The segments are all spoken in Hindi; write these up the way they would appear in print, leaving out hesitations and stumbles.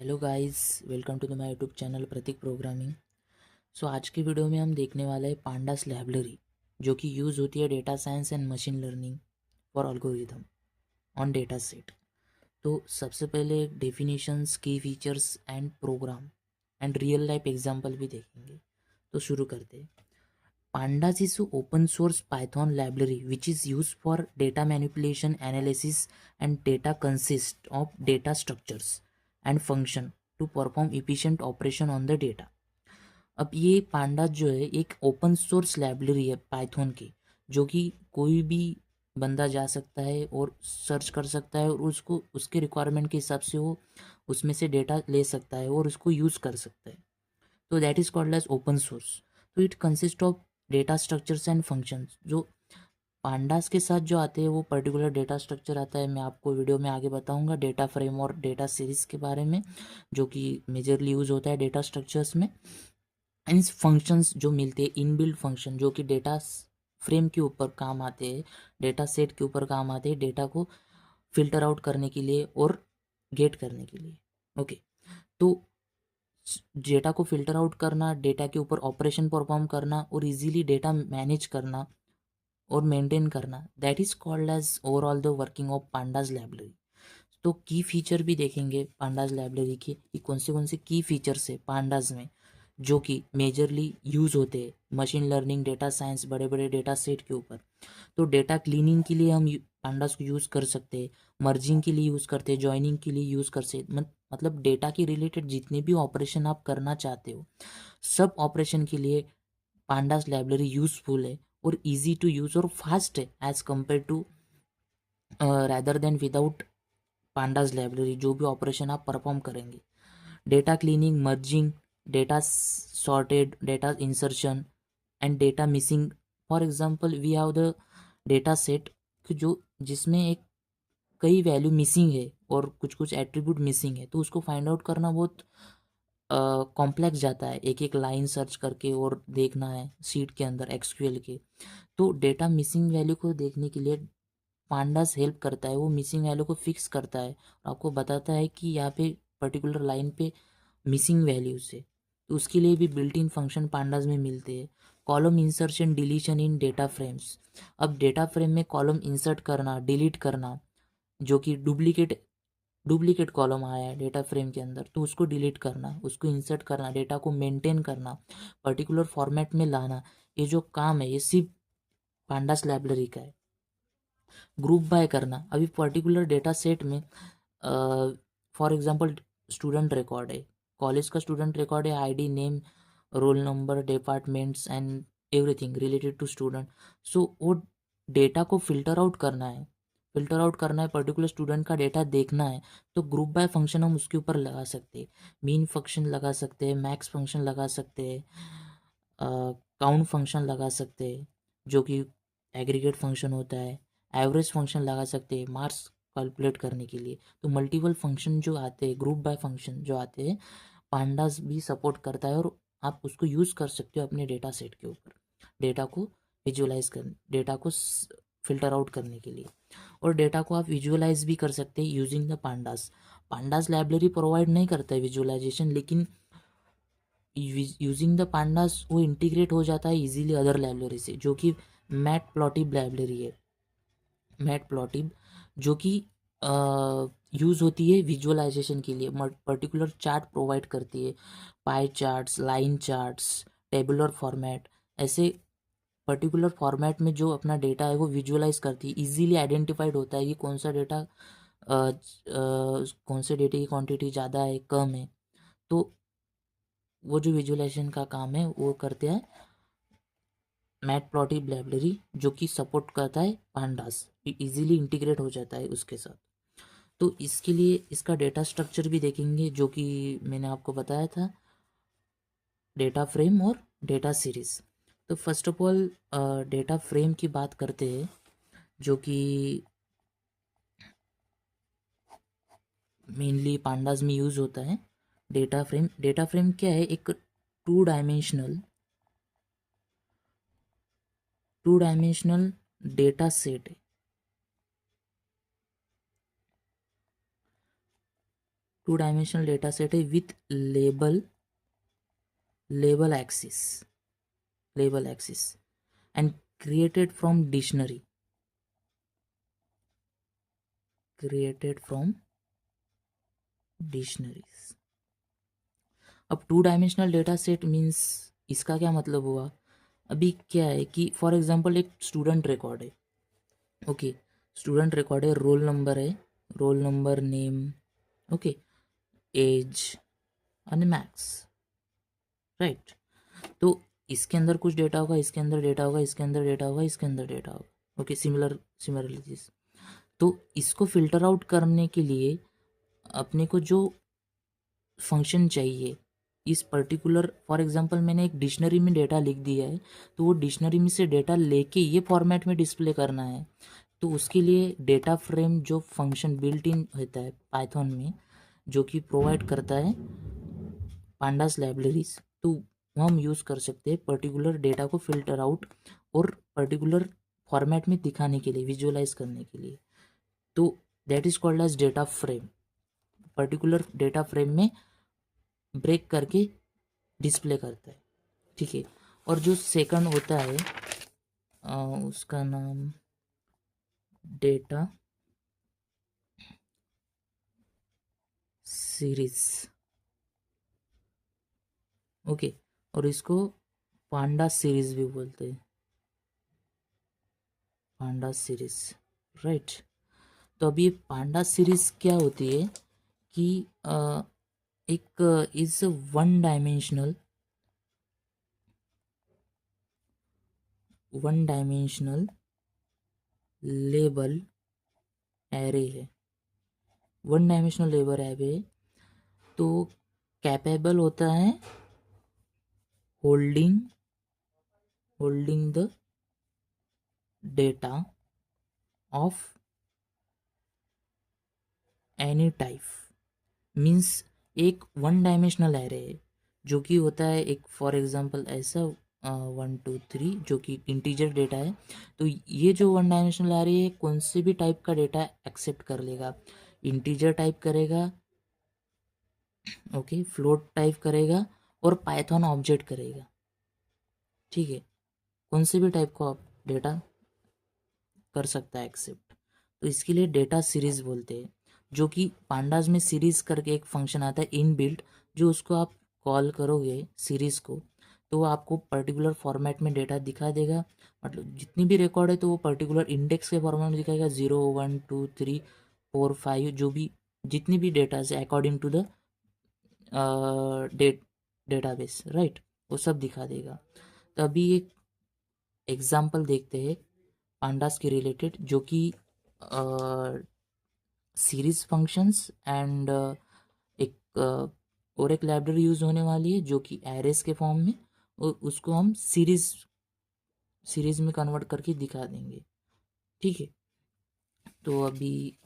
Hello guys, welcome to the my YouTube channel Prateek programming. So आज की वीडियो में हम देखने वाले हैं पांडास लाइब्रेरी, जो कि यूज़ होती है data science and machine learning for algorithm on data set. तो सबसे पहले definitions, key features and program and real life example भी देखेंगे। तो शुरू करते हैं। Pandas is an open source Python library which is used for data manipulation, analysis, and data consists of data structures and function to perform efficient operation on the data। अब ये पांडा जो है एक ओपन सोर्स लाइब्रेरी है पाइथन की, जो कि कोई भी बंदा जा सकता है और सर्च कर सकता है और उसको उसके रिक्वायरमेंट के हिसाब से वो उसमें से डेटा ले सकता है और उसको यूज़ कर सकता है। तो that is called as open source. तो it consist of data structures and functions. जो पांडास के साथ जो आते हैं वो पर्टिकुलर डेटा स्ट्रक्चर आता है, मैं आपको वीडियो में आगे बताऊंगा डेटा फ्रेम और डेटा सीरीज के बारे में, जो कि मेजरली यूज होता है डेटा स्ट्रक्चर्स में। इन फंक्शंस जो मिलते हैं, इनबिल्ट फंक्शन जो कि डेटा फ्रेम के ऊपर काम आते हैं, डेटा सेट के ऊपर काम आते हैं, डेटा को फिल्टर आउट करने के लिए और गेट करने के लिए। ओके, तो डेटा को फिल्टर आउट करना, डेटा के ऊपर ऑपरेशन परफॉर्म करना और इजीली डेटा मैनेज करना और मेंटेन करना, that is called as overall the working of pandas library. तो की फीचर भी देखेंगे पांडास लाइब्रेरी की कि कौन से की फीचर्स है पांडास में, जो कि मेजरली यूज होते हैं मशीन लर्निंग, डेटा साइंस, बड़े बड़े डेटा सेट के ऊपर। तो डेटा क्लीनिंग के लिए हम पांडास को यूज़ कर सकते हैं, मर्जिंग के लिए यूज़ करते हैं, जॉइनिंग के लिए यूज़ कर सकते, मतलब डेटा के रिलेटेड जितने भी ऑपरेशन आप करना चाहते हो, सब ऑपरेशन के लिए पांडास लाइब्रेरी यूजफुल है और इजी टू यूज़ और फास्ट है as compare to rather than without pandas library. जो भी ऑपरेशन आप परफॉर्म करेंगे, data cleaning, merging, data sorted, data insertion and data missing. For example we have the data set जो जिसमें एक कई वैल्यू मिसिंग है और कुछ कुछ एट्रीब्यूट मिसिंग है, तो उसको फाइंड आउट करना बहुत कॉम्प्लेक्स जाता है, एक एक लाइन सर्च करके और देखना है सीट के अंदर एक्सक्यूएल के। तो डेटा मिसिंग वैल्यू को देखने के लिए पांडास हेल्प करता है, वो मिसिंग वैल्यू को फिक्स करता है और आपको बताता है कि यहाँ पे पर्टिकुलर लाइन पे मिसिंग वैल्यूज है। तो उसके लिए भी बिल्ट इन फंक्शन पांडास में मिलते हैं। कॉलम इंसर्शन, डिलीशन इन डेटा फ्रेम्स। अब डेटा फ्रेम में कॉलम इंसर्ट करना, डिलीट करना, जो कि डुप्लीकेट कॉलम आया है डेटा फ्रेम के अंदर, तो उसको डिलीट करना, उसको इंसर्ट करना, डेटा को मेंटेन करना, पर्टिकुलर फॉर्मेट में लाना, ये जो काम है ये सिर्फ पांडास लाइब्रेरी का है। ग्रुप बाय करना, अभी पर्टिकुलर डेटा सेट में फॉर एग्जांपल स्टूडेंट रिकॉर्ड है, कॉलेज का स्टूडेंट रिकॉर्ड है, ID, name, roll number, departments and everything related to student. So वो डेटा को फिल्टर आउट करना है, पर्टिकुलर स्टूडेंट का डेटा देखना है, तो ग्रुप बाय फंक्शन हम उसके ऊपर लगा सकते हैं, मीन फंक्शन लगा सकते हैं, मैक्स फंक्शन लगा सकते हैं, काउंट फंक्शन लगा सकते हैं जो कि एग्रीगेट फंक्शन होता है, एवरेज फंक्शन लगा सकते हैं मार्क्स कैलकुलेट करने के लिए। तो मल्टीपल फंक्शन जो आते हैं, ग्रुप बाय फंक्शन जो आते हैं, पांडास भी सपोर्ट करता है और आप उसको यूज़ कर सकते हो अपने डेटा सेट के ऊपर, डेटा को विजुअलाइज कर, डेटा को फिल्टर आउट करने के लिए। और डेटा को आप विजुअलाइज भी कर सकते हैं using the pandas. Pandas library provide नहीं करता है विजुअलाइजेशन, लेकिन यूजिंग द पांडास वो इंटीग्रेट हो जाता है इजीली अदर लाइब्रेरी से, जो कि मैट प्लॉटिब लाइब्रेरी है। मैट प्लॉटिब जो कि यूज़ होती है विजुअलाइजेशन के लिए, पर्टिकुलर चार्ट प्रोवाइड करती है, pie charts, line charts, tabular format, ऐसे पर्टिकुलर फॉर्मेट में जो अपना डेटा है वो विजुअलाइज करती है, इजीली आइडेंटिफाइड होता है कि कौन सा डेटा कौन से डेटा की क्वांटिटी ज़्यादा है, कम है। तो वो जो विजुअलाइजेशन का काम है वो करते हैं मैटप्लॉटिब लाइब्रेरी, जो कि सपोर्ट करता है पांडास, इजीली इंटीग्रेट हो जाता है उसके साथ। तो इसके लिए इसका डेटा स्ट्रक्चर भी देखेंगे, जो कि मैंने आपको बताया था, डेटा फ्रेम और डेटा सीरीज। तो first of all data frame की बात करते हैं, जो कि मेनली पांडास में यूज़ होता है। डेटा फ्रेम क्या है? एक टू डायमेंशनल डेटा सेट है। टू डायमेंशनल डेटा सेट है with label axis and created from dictionaries. अब two dimensional data set means इसका क्या मतलब हुआ? अभी क्या है कि फॉर एग्जांपल एक स्टूडेंट रिकॉर्ड है, ओके, स्टूडेंट रिकॉर्ड है, roll number, name, okay, age और मैक्स, राइट? तो इसके अंदर कुछ डेटा होगा, इसके अंदर डेटा होगा, इसके अंदर डेटा होगा, इसके अंदर डेटा होगा, ओके, सिमिलरिटीज। तो इसको फिल्टर आउट करने के लिए अपने को जो फंक्शन चाहिए इस पर्टिकुलर, फॉर एग्जांपल मैंने एक डिक्शनरी में डेटा लिख दिया है, तो वो डिक्शनरी में से डेटा लेके ये फॉर्मेट में डिस्प्ले करना है, तो उसके लिए डेटा फ्रेम जो फंक्शन बिल्ट इन होता है पाइथन में, जो कि प्रोवाइड करता है पांडास लाइब्रेरीज, तो वो हम यूज़ कर सकते हैं पर्टिकुलर डेटा को फिल्टर आउट और पर्टिकुलर फॉर्मेट में दिखाने के लिए, विजुअलाइज करने के लिए। तो that is called as data frame. Particular data frame में ब्रेक करके डिस्प्ले करता है, ठीक है। और जो सेकंड होता है उसका नाम डेटा सीरीज, ओके, और इसको पांडा सीरीज भी बोलते हैं, पांडा सीरीज, राइट। तो अभी ये पांडा सीरीज क्या होती है कि एक is one dimensional label array है, वन डायमेंशनल लेबल एरे, तो कैपेबल होता है holding the data of any type, means एक वन डायमेंशनल एरे है जो कि होता है एक, फॉर एग्जांपल ऐसा 1 2 3 जो कि इंटीजर डेटा है। तो ये जो वन डायमेंशनल एरे है कौन से भी टाइप का डेटा एक्सेप्ट कर लेगा, इंटीजर टाइप करेगा, ओके, फ्लोट टाइप करेगा और पाइथन ऑब्जेक्ट करेगा, ठीक है, कौन से भी टाइप का डेटा कर सकता है एक्सेप्ट। तो इसके लिए डेटा सीरीज बोलते हैं, जो कि पांडास में सीरीज करके एक फंक्शन आता है इनबिल्ट, जो उसको आप कॉल करोगे सीरीज को, तो वो आपको पर्टिकुलर फॉर्मेट में डेटा दिखा देगा। मतलब जितनी भी रिकॉर्ड है तो वो पर्टिकुलर इंडेक्स के फॉर्मेट में दिखाएगा, 0 1 2 3 4 5 जो भी जितनी भी डेटा है according to the database, right, वो सब दिखा देगा। तो अभी एक एग्जाम्पल देखते हैं पांडास के रिलेटेड, जो कि सीरीज फंक्शंस एंड और एक लाइब्रेरी यूज होने वाली है जो कि एरेस के फॉर्म में, और उसको हम सीरीज में कन्वर्ट करके दिखा देंगे, ठीक है। तो अभी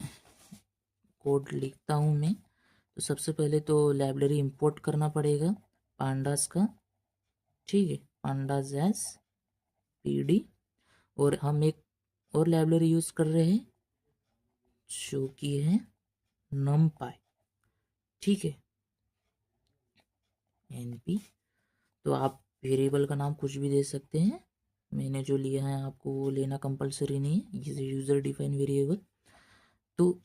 कोड लिखता हूँ मैं। तो सबसे पहले तो लाइब्रेरी इंपोर्ट करना पड़ेगा पांडास का, ठीक है, पांडास एस पीडी, और हम एक और लाइब्रेरी यूज कर रहे हैं जो कि है numpy, ठीक है, np। तो आप वेरिएबल का नाम कुछ भी दे सकते हैं, मैंने जो लिया है आपको वो लेना कंपलसरी नहीं है, ये यूज़र डिफाइन वेरिएबल। तो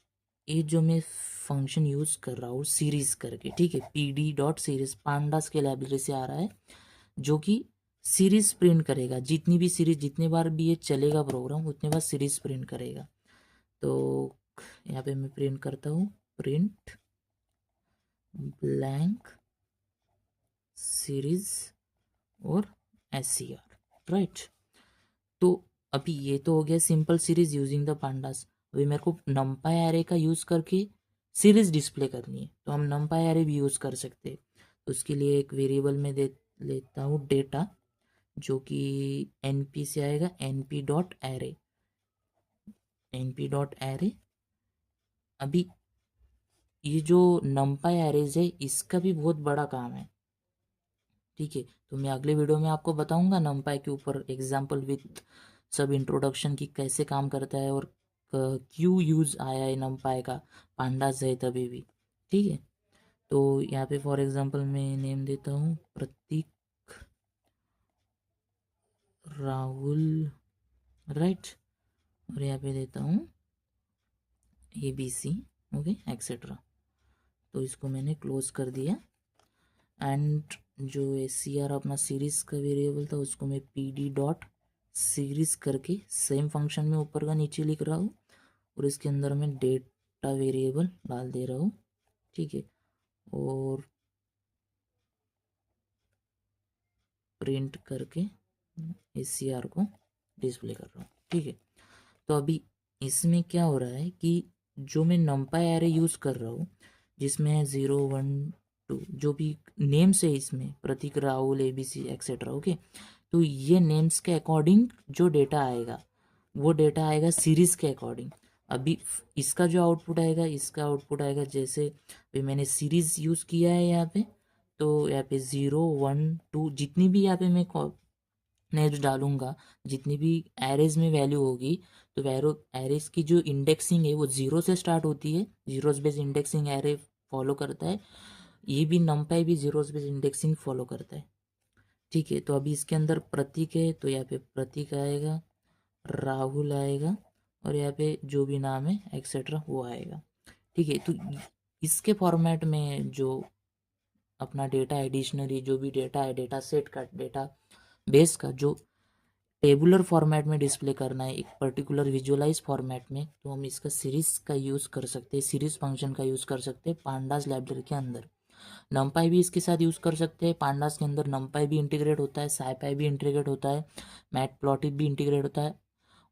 ये जो मैं फंक्शन यूज़ कर रहा हूँ सीरीज करके, ठीक है, pd.series पांडास के लाइब्रेरी से आ रहा है, जो कि सीरीज प्रिंट करेगा, जितनी भी सीरीज, जितने बार भी ये चलेगा प्रोग्राम उतने बार सीरीज प्रिंट करेगा। तो यहाँ पे मैं प्रिंट करता हूँ, प्रिंट ब्लैंक सीरीज और SCR, राइट। तो अभी ये तो हो गया simple series using the pandas. अभी मेरे को नंपाई एरे का यूज करके सीरीज डिस्प्ले करनी है, तो हम नंपाई एरे भी यूज कर सकते हैं। तो उसके लिए एक वेरिएबल में दे लेता हूँ डेटा, जो कि np से आएगा, np.array। अभी ये जो नंपाई एरेज है इसका भी बहुत बड़ा काम है, ठीक है। तो मैं अगले वीडियो में आपको बताऊंगा नंपाई के ऊपर एग्जाम्पल विथ सब इंट्रोडक्शन की कैसे काम करता है और क्यों यूज़ आया है नंपाई का पांडास है तभी भी, ठीक है। तो यहाँ पे फॉर एग्जांपल मैं नेम देता हूँ प्रतीक राहुल, राइट, और यहाँ पे देता हूँ ABC, ओके एक्सेट्रा। तो इसको मैंने क्लोज कर दिया। एंड जो SCR अपना सीरीज का वेरिएबल था उसको मैं PD डॉट सीरीज करके सेम फंक्शन में ऊपर का नीचे लिख रहा हूँ, और इसके अंदर मैं डेटा वेरिएबल डाल दे रहा हूँ, ठीक है, और प्रिंट करके SCR को डिस्प्ले कर रहा हूँ, ठीक है। तो अभी इसमें क्या हो रहा है कि जो मैं नंपाई एरे यूज़ कर रहा हूँ जिसमें है 0 1 2 जो भी नेम्स है इसमें प्रतीक राहुल ABC एक्सेट्रा, ओके। तो ये नेम्स के अकॉर्डिंग जो डेटा आएगा वो डेटा आएगा सीरीज़ के अकॉर्डिंग। अभी इसका जो आउटपुट आएगा, इसका आउटपुट आएगा जैसे भी मैंने सीरीज़ यूज़ किया है यहाँ पे, तो यहाँ पे 0 1 2 जितनी भी यहाँ पे मैं नेक्स्ट डालूंगा, जितनी भी एरेज में वैल्यू होगी, तो एरेज की जो इंडेक्सिंग है वो 0 से स्टार्ट होती है, zeros base indexing array follow करता है। ये भी नंपाई भी जीरोस बेस इंडेक्सिंग फॉलो करता है, ठीक है। तो अभी इसके अंदर प्रतीक है तो यहाँ पे प्रतीक आएगा, राहुल आएगा, और यहाँ पे जो भी नाम है एक्सेट्रा वो आएगा, ठीक है। तो इसके फॉर्मेट में जो अपना डेटा है, डिक्शनरी जो भी डेटा है, डेटा सेट का, डेटा बेस का जो टेबुलर फॉर्मेट में डिस्प्ले करना है एक पर्टिकुलर विजुअलाइज फॉर्मेट में, तो हम इसका सीरीज का यूज़ कर सकते हैं, सीरीज फंक्शन का यूज़ कर सकते हैं पांडास लाइब्रेरी के अंदर। नमपाई भी इसके साथ यूज़ कर सकते हैं, पांडास के अंदर नमपाई भी इंटीग्रेट होता है, साईपाई भी इंटीग्रेट होता है, मैटप्लॉटलिब भी इंटीग्रेट होता है,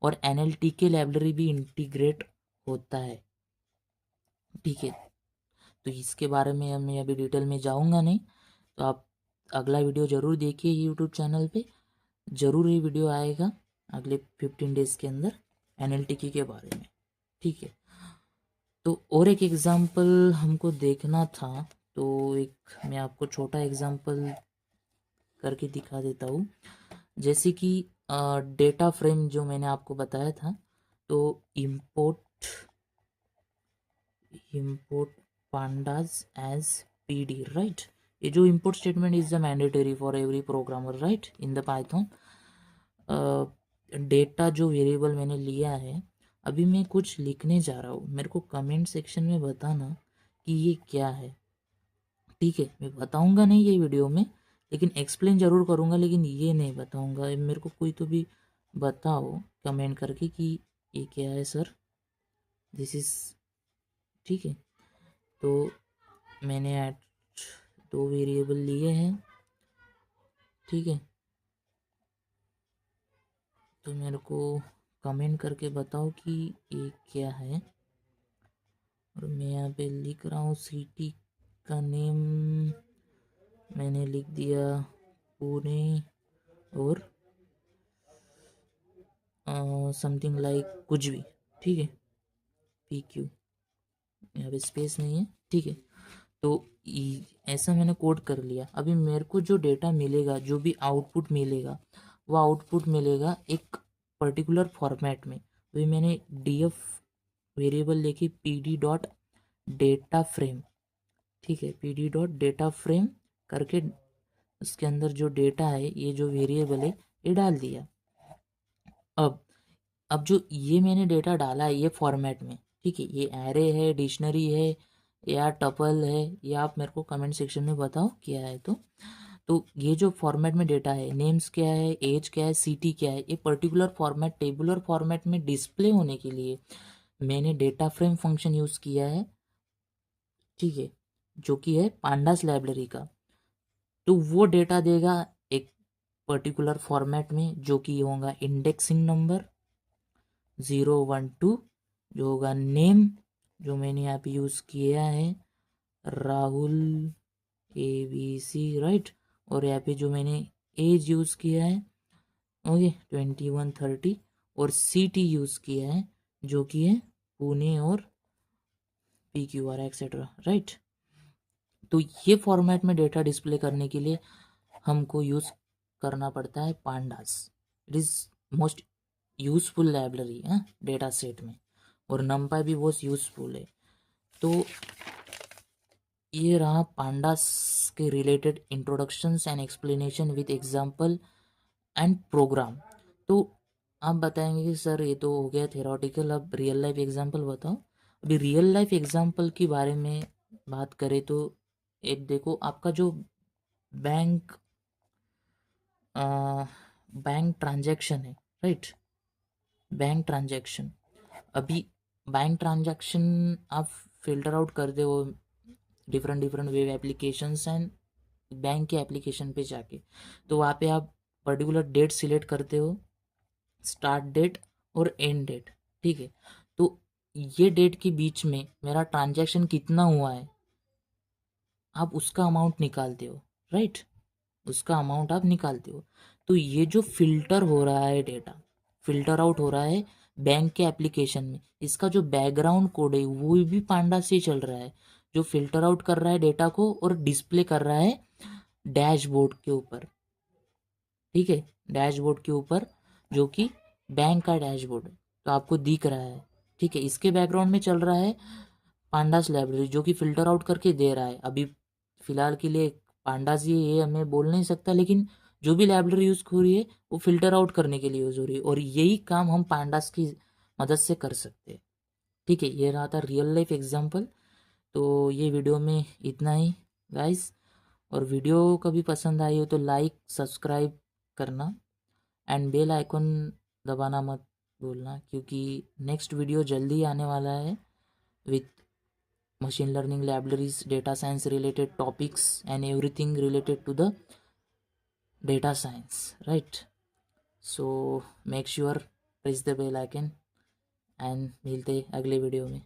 और NLTK लाइब्रेरी भी इंटीग्रेट होता है, ठीक है। तो इसके बारे में मैं अभी डिटेल में जाऊँगा नहीं, तो आप अगला वीडियो ज़रूर देखिए यूट्यूब चैनल पे, ज़रूर ये वीडियो आएगा अगले 15 डेज़ के अंदर NLTK के बारे में, ठीक है। तो और एक एग्ज़ाम्पल हमको देखना था, तो एक मैं आपको छोटा एग्ज़ाम्पल करके दिखा देता हूँ। जैसे कि डेटा फ्रेम जो मैंने आपको बताया था, तो import pandas as PD, right? ये जो import statement is the mandatory for every programmer, right, in the Python. Data जो वेरिएबल मैंने लिया है, अभी मैं कुछ लिखने जा रहा हूँ, मेरे को कमेंट सेक्शन में बताना कि ये क्या है, ठीक है। मैं बताऊंगा नहीं ये वीडियो में, लेकिन एक्सप्लेन ज़रूर करूंगा, लेकिन ये नहीं बताऊंगा। मेरे को कोई तो भी बताओ कमेंट करके कि ये क्या है सर, दिस इज़, ठीक है। तो मैंने दो वेरिएबल लिए हैं, ठीक है। तो मेरे को कमेंट करके बताओ कि ये क्या है, और मैं यहाँ पे लिख रहा हूँ सिटी का नेम मैंने लिख दिया पुणे, और समथिंग लाइक कुछ भी, ठीक है, PQ, यहाँ पे स्पेस नहीं है, ठीक है। तो ऐसा मैंने कोड कर लिया। अभी मेरे को जो डेटा मिलेगा, जो भी आउटपुट मिलेगा, वो आउटपुट मिलेगा एक पर्टिकुलर फॉर्मेट में। अभी मैंने DF वेरिएबल लेके PD डॉट डेटा फ्रेम, ठीक है, PD डॉट डेटा फ्रेम करके उसके अंदर जो डेटा है, ये जो वेरिएबल है, ये डाल दिया। अब जो ये मैंने डेटा डाला है ये फॉर्मेट में, ठीक है, ये एरे है, डिक्शनरी है या टपल है, ये आप मेरे को कमेंट सेक्शन में बताओ क्या है। तो ये जो फॉर्मेट में डेटा है, नेम्स क्या है, एज क्या है, सिटी क्या है, ये पर्टिकुलर फॉर्मेट टेबुलर फॉर्मेट में डिस्प्ले होने के लिए मैंने डेटा फ्रेम फंक्शन यूज़ किया है, ठीक है, जो कि है पांडास लाइब्रेरी का। तो वो डेटा देगा एक पर्टिकुलर फॉर्मेट में, जो कि होगा इंडेक्सिंग नंबर 0 1 2, जो होगा नेम जो मैंने यहाँ पे यूज़ किया है राहुल ABC, राइट, और यहाँ पे जो मैंने एज यूज़ किया है, ओके, 21 30, और सिटी यूज़ किया है जो कि है पुणे और PQR एक्सेट्रा, राइट। तो ये फॉर्मेट में डेटा डिस्प्ले करने के लिए हमको यूज़ करना पड़ता है pandas. It is most useful library है डेटा सेट में, और नंपाई भी बहुत यूज़फुल है। तो ये रहा पांडास के related introductions and explanation with example and program. तो आप बताएंगे कि सर ये तो हो गया थेरोटिकल, अब रियल लाइफ एग्जांपल बताओ। अभी रियल लाइफ एग्जांपल के बारे में बात करें तो एक देखो, आपका जो बैंक बैंक ट्रांजैक्शन है, राइट, बैंक ट्रांजैक्शन। अभी बैंक ट्रांजैक्शन आप फिल्टर आउट करते हो different different web applications and bank के एप्लीकेशन पे जाके। तो वहाँ पे आप पर्टिकुलर डेट सिलेक्ट करते हो, स्टार्ट डेट और एंड डेट, ठीक है। तो ये डेट के बीच में मेरा ट्रांजैक्शन कितना हुआ है आप उसका अमाउंट निकालते हो, राइट, उसका अमाउंट आप निकालते हो। तो ये जो फिल्टर हो रहा है डेटा, फिल्टर आउट हो रहा है बैंक के एप्लीकेशन में, इसका जो बैकग्राउंड कोड है वो भी पांडा से चल रहा है, जो फिल्टर आउट कर रहा है डेटा को और डिस्प्ले कर रहा है डैशबोर्ड के ऊपर, ठीक है, डैशबोर्ड के ऊपर, जो कि बैंक का डैशबोर्ड है, तो आपको दिख रहा है, ठीक है। इसके बैकग्राउंड में चल रहा है पांडास लाइब्रेरी जो कि फिल्टर आउट करके दे रहा है। अभी फिलहाल के लिए पांडास ये हमें बोल नहीं सकता, लेकिन जो भी लाइब्रेरी यूज़ हो रही है वो फिल्टर आउट करने के लिए यूज़ हो रही है, और यही काम हम पांडास की मदद से कर सकते हैं, ठीक है। ये रहा था रियल लाइफ एग्जाम्पल। तो ये वीडियो में इतना ही गाइस, और वीडियो कभी पसंद आई हो तो लाइक सब्सक्राइब करना एंड बेल आइकॉन दबाना मत भूलना, क्योंकि नेक्स्ट वीडियो जल्दी आने वाला है with machine learning libraries, data science related topics and everything related to the data science, right? So make sure press the bell icon and मिलते अगले वीडियो में।